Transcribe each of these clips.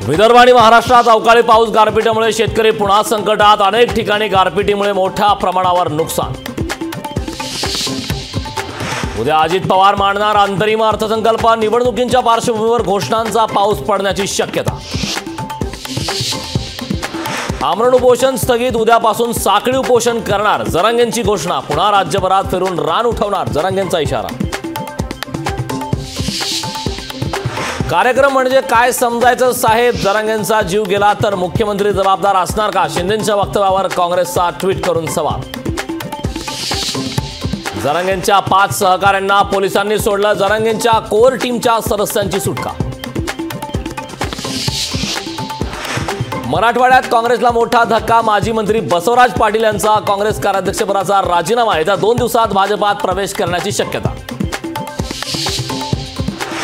विदर्भ आणि महाराष्ट्रात अवकाळी पाऊस गारपिटीमुळे शेतकरी पुन्हा संकटात। अनेक ठिकाणी गारपिटीमुळे मोठ्या प्रमाणावर नुकसान। उद्या अजित पवार मांडणार अंतरिम अर्थसंकल्प। निवडणुकींच्या पार्श्वभूमीवर घोषणांचा पाऊस पडण्याची शक्यता। आमरण उपोषण स्थगित, उद्यापासून साखळी उपोषण करणार जरांगेंची घोषणा। पुन्हा राज्यभरात फिरून रान उठवणार जरांगेंचा इशारा। कार्यक्रम म्हणजे काय समजायचं साहेब, जरांगेंचा जीव गेला तर मुख्यमंत्री जबाबदार असणार का? शिंदेंच्या वक्तव्यावर काँग्रेसचा ट्विट करून सवाल। जरांगेंच्या 5 सहकाऱ्यांना पोलिसांनी सोडलं। जरांगेंच्या कोर टीमच्या सदस्यांची सुटका। मराठवाड्यात काँग्रेसला मोठा धक्का। माजी मंत्री बसवराज पाटील यांचा काँग्रेस कार्याध्यक्षपदाचा राजीनामा। येत्या 2 दिवसात भाजपात प्रवेश करण्याची शक्यता।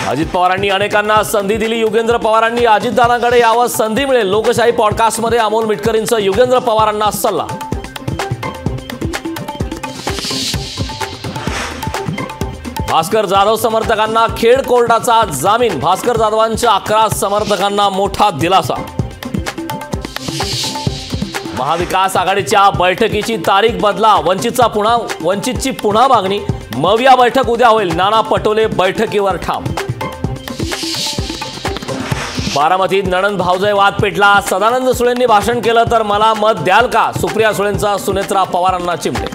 अजित पवारांनी अनेकांना संधी दिली। युगेंद्र पवारांनी अजितदादांकडे यावं, संधी मिळेल। लोकशाही पॉडकास्टमध्ये अमोल मिटकरींचा युगेंद्र पवारांना सल्ला। भास्कर जाधव समर्थकांना खेड कोर्टाचा जामीन। भास्कर जाधवांच्या 11 समर्थकांना मोठा दिलासा। महाविकास आघाडीच्या बैठकीची तारीख बदला। वंचितची पुन्हा मागणी। मविया बैठक उद्या होईल। नाना पटोले बैठकीवर ठाम। बारामतीत नणंद भावजय वाद पेटला। सदानंद सुळेंनी भाषण केलं तर मला मत द्याल का? सुप्रिया सुळेंचा सुनेत्रा पवारांना चिमटे।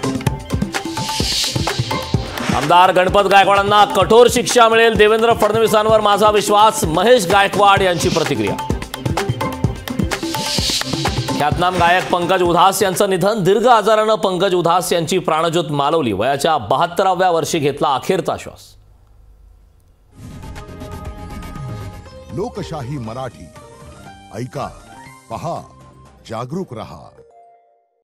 आमदार गणपत गायकवाडांना कठोर शिक्षा मिळेल। देवेंद्र फडणवीसांवर माझा विश्वास। महेश गायकवाड यांची प्रतिक्रिया। ख्यातनाम गायक पंकज उधास यांचं निधन। दीर्घ आजारानं पंकज उधास यांची प्राणज्योत मालवली। वयाच्या 72व्या वर्षी घेतला अखेरचा श्वास। लोकशाही मराठी ऐका, पहा, जागरूक रहा।